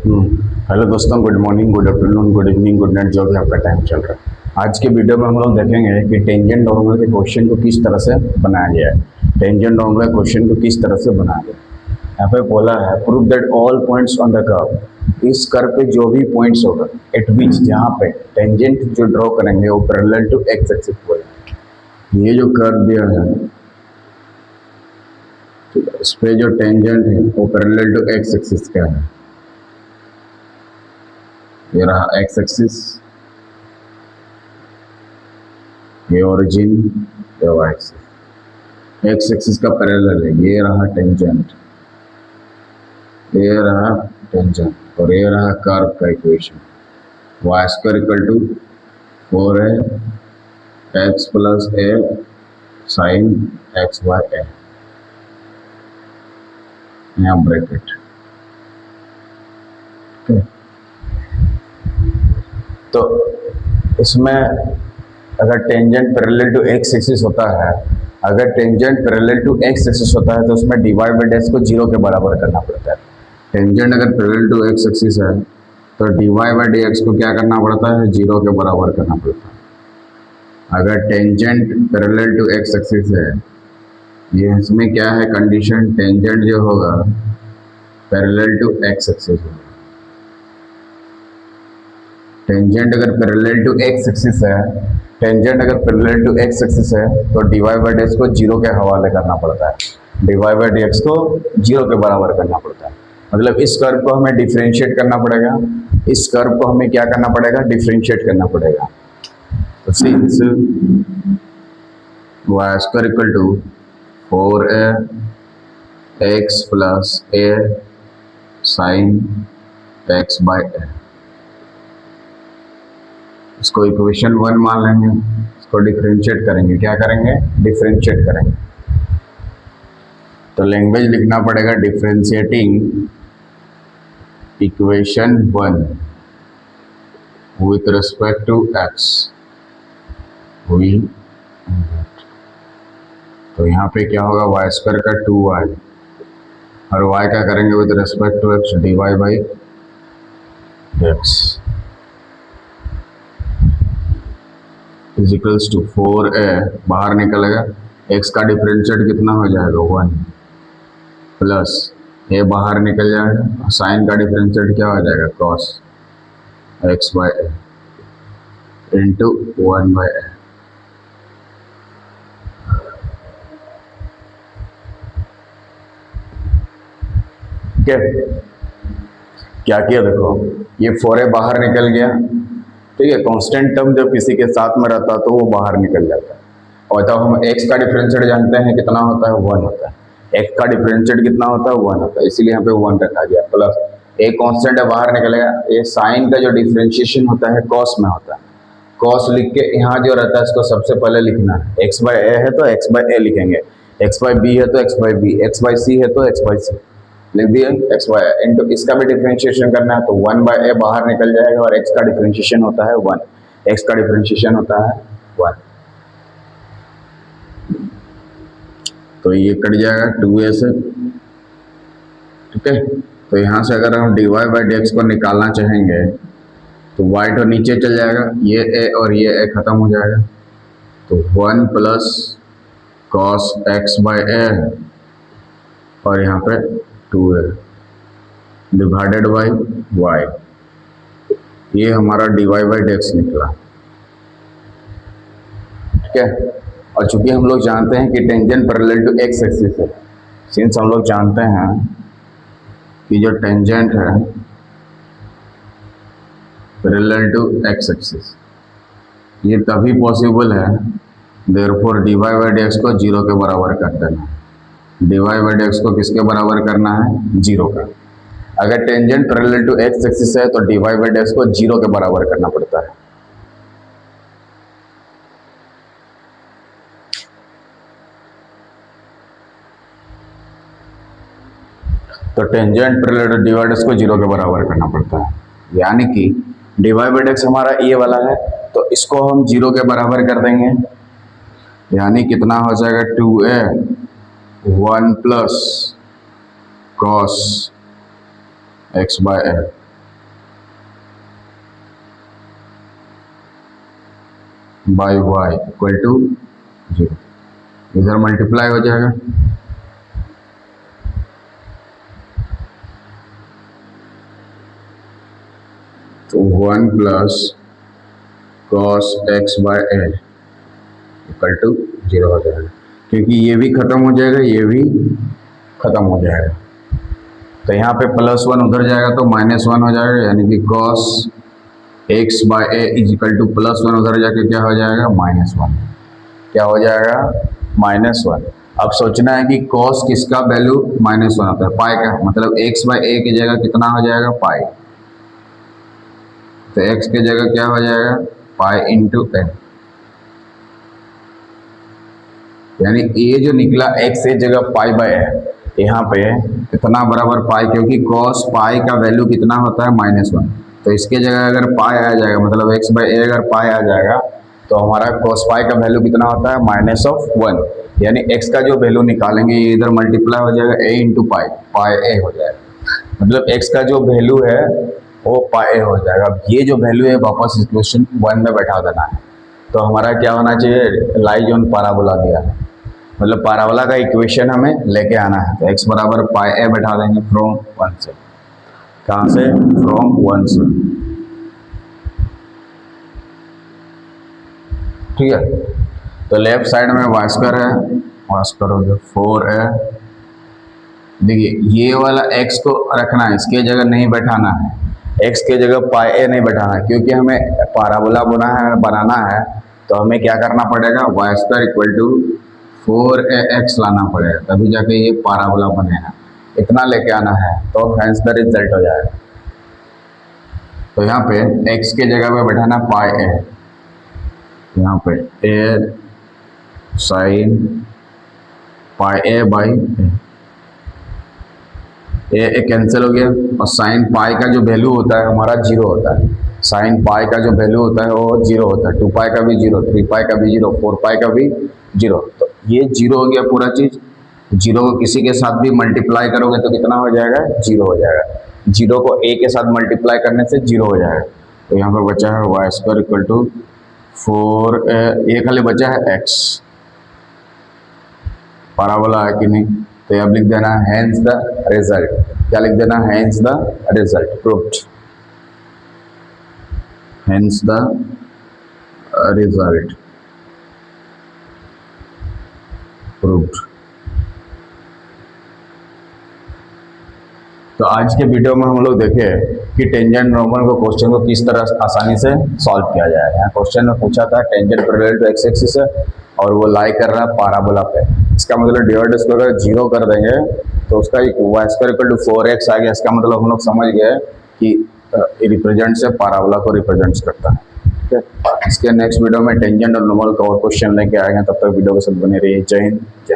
Hello दोस्तों, good morning, good afternoon, good evening, good night, जो भी आपका टाइम चल रहा है। आज के वीडियो में हम लोग देखेंगे कि टेंजेंट नॉर्मल के क्वेश्चन को किस तरह से बनाया गया है। टेंजेंट नॉर्मल क्वेश्चन को किस तरह से बनाया गया है। यहाँ पे बोला है prove that all points on the curve, इस कर्व पे जो भी पॉइंट्स होगा एट विच, जहाँ पे टेंजेंट जो ड्रॉ करेंगे वो पैरेलल टू एक्स एक्सिस होगा। ये जो कर्व दिया है इस पे जो टेंजेंट है वो पैरेलल टू एक्स एक्सिस का है। ये रहा एक्स एक्सिस, ये ओरिजिन, ये वाई एक्सिस। एक्स एक्सिस का पैरेलल है, ये रहा टेंजेंट, ये रहा टेंजेंट और ये रहा कर्व का equation. Y square equal to 4a x plus a sine x y a, यहाँ ब्रैकेट। तो इसमें अगर tangent parallel to x axis होता है, अगर tangent parallel to x axis होता है तो उसमें dy बाई डेक्स को जीरो के बराबर करना पड़ता है। टेंजेंट अगर पैरेलल टू एक्स एक्सिस है तो dy बाई dx को क्या करना पड़ता है, जीरो के बराबर करना पड़ता है। अगर tangent parallel to x axis है, ये इसमें क्या है कंडीशन, टेंजेंट जो होगा पैरेलल टू एक्स एक्सिस होगा। टेंजेंट अगर पैरेलल टू एक्स एक्सिस है, टेंजेंट अगर पैरेलल टू एक्स एक्सिस है तो dy बाई dx को जीरो के हवाले करना पड़ता है। dy बाई dx को जीरो के बराबर करना पड़ता है। मतलब इस कर्व को हमें डिफरेंशिएट करना पड़ेगा, इस कर्व को हमें क्या करना पड़ेगा, डिफरेंशिएट करना पड़ेगा। तो since y square equal to 4a x plus a sine x by a, इसको इक्वेशन 1 मान लेंगे, इसको डिफरेंशिएट करेंगे। क्या करेंगे, डिफरेंशिएट करेंगे। तो लैंग्वेज लिखना पड़ेगा differentiating equation 1 with respect to x. तो यहाँ पे क्या होगा, वाई स्क्वायर का 2y और y क्या करेंगे with respect to x, dy by dx equals to 4a, बाहर निकलेगा x का डिफरेंशिएट कितना हो जाएगा 1 प्लस a बाहर निकल जाएगा, साइन का डिफरेंशिएट क्या हो जाएगा cos x by a into 1 by a. ठीक है, क्या किया देखो, ये 4a बाहर निकल गया। ठीक है, कांस्टेंट टर्म जब किसी के साथ में रहता है तो वो बाहर निकल जाता है। और तब हम x का डिफरेंशिएट जानते हैं कितना होता है, 1 होता है। x का डिफरेंशिएट कितना होता है, 1 होता है, इसीलिए यहाँ पे 1 रखा गया। प्लस a कांस्टेंट है, बाहर निकलेगा। ये साइन का जो डिफरेंशिएशन होता है cos में होता है। cos लिख के यहाँ जो रहता है इसको सबसे पहले लिखना है। x बाई ए है तो x बाई ए लिखेंगे, x बाई बी है तो x by b, x by c है तो x बाई सी लिख दिए, एक्स वाई इंटू इसका भी डिफरेंशिएशन करना है तो 1 बाई ए बाहर निकल जाएगा और x का डिफरेंशिएशन होता है 1, x का डिफरेंशिएशन होता है 1। तो ये कट जाएगा 2a से। ठीक है, तो यहाँ से अगर हम dy बाई dx को निकालना चाहेंगे तो y तो नीचे चल जाएगा, ये a और ये a खत्म हो जाएगा। तो 1 प्लस cos x बाई ए और यहाँ पे 2a डिवाइडेड बाई y, ये हमारा dy बाई dx निकला। ठीक है, और चूंकि हम लोग जानते हैं कि tangent parallel to x axis है, सिंस हम लोग जानते हैं कि जो टेंजेंट है पैरेलल टू एक्स एक्सिस, ये तभी पॉसिबल है देयरफॉर dy बाई dx को जीरो के बराबर कर देना। dy बाई dx को किसके बराबर करना है, जीरो का। अगर tangent parallel to x axis है तो dy बाई dx को जीरो के बराबर करना पड़ता है। तो tangent parallel to dy by dx को जीरो के बराबर करना पड़ता है, यानी कि dy बाई dx हमारा ये वाला है तो इसको हम जीरो के बराबर कर देंगे, यानी कितना हो जाएगा 2a 1 plus cos x by a by y equal to 0, इधर मल्टीप्लाई हो जाएगा, तो 1 plus cos x by a equal to 0 हो जाएगा, क्योंकि ये भी खत्म हो जाएगा, ये भी खत्म हो जाएगा। तो यहाँ पे +1 उधर जाएगा तो -1 हो जाएगा, यानी कि cos x by a is equal to +1 उधर जाके क्या हो जाएगा, -1। क्या हो जाएगा, -1। अब सोचना है कि कॉस किसका वैल्यू -1 होता है, पाई का, मतलब एक्स बाय ए की जगह कितना हो जाएगा, पाई। तो एक्स की जगह क्या हो जाएगा, पाई इंटू ए, यानी ये जो निकला एक्स की जगह पाई बाय ए, यहाँ पे कितना बराबर पाई, क्योंकि कॉस पाई का वैल्यू कितना होता है, -1। तो इसके जगह अगर पाई आ जाएगा, मतलब एक्स बाय ए अगर पाई आ जाएगा, तो हमारा कॉस पाई का वैल्यू कितना होता है, -1, यानी एक्स का जो वैल्यू निकालेंगे ये इधर मल्टीप्लाई हो जाएगा, ए इंटू पाई, पाई ए हो जाएगा, मतलब एक्स का जो वैल्यू है वो पाई ए हो जाएगा। अब ये जो वैल्यू है वापस इक्वेशन 1 में बैठा देना है। तो हमारा क्या होना चाहिए, लाइज ऑन पैराबोला दिया है, मतलब पैराबोला का इक्वेशन हमें लेके आना है। तो x बराबर पाई ए बैठा देंगे फ्रॉम 1 से, कहाँ से, फ्रॉम 1 से, ठीक है। तो लेफ्ट साइड में वाई स्क्वायर है, वाई स्क्वायर हो गया 4a। देखिए ये वाला x को रखना है, इसके जगह नहीं बैठाना है, x के जगह पाई ए नहीं बैठाना है, क्योंकि हमें पैराबोला बनाना है। तो हमें क्या करना पड़ेगा, Y square equal to 4ax लाना पड़ेगा, तभी जाके ये पैराबोला बनेगा। इतना लेके आना है तो हेंस द रिजल्ट हो जाएगा। तो यहाँ पे x के जगह पे बैठाना पाई ए, यहाँ पे a sine pi a by a cancel हो गया, और साइन पाई का जो वैल्यू होता है हमारा 0 होता है। साइन पाई का जो वैल्यू होता है वो 0 होता है, 2 पाई का भी 0, 3 पाई का भी 0, 4 पाई का भी 0। तो ये 0 हो गया पूरा चीज। 0 को किसी के साथ भी मल्टीप्लाई करोगे तो कितना हो जाएगा, 0 हो जाएगा। 0 को a के साथ मल्टीप्लाई करने से 0 हो जाएगा। तो यहाँ पे बचा है वाई स्क्वायर इक्वल टू 4, ये खाली बचा है x, पैराबोला है कि नहीं। तो अब लिख देना हेंस द रिजल्ट, क्या लिख देना, hence the result proved, hence the result proved. तो आज के वीडियो में हम लोग देखे कि टेंजेंट नॉर्मल को क्वेश्चन को किस तरह आसानी से सॉल्व किया जाए। यहाँ क्वेश्चन में पूछा था tangent parallel to x axis है और वो लाई कर रहा है पैराबोला पे। इसका मतलब डिवाइड इसको अगर 0 कर देंगे तो उसका y square equal to 4x आ गया। इसका मतलब हम लोग समझ गए कि रिप्रेजेंट से पैराबोला को रिप्रेजेंट करता है। ठीक है, इसके नेक्स्ट वीडियो में टेंजेंट और नॉर्मल का और क्वेश्चन लेके आएंगे। तब तक वीडियो के साथ बने रहिए। जय हिंद, जय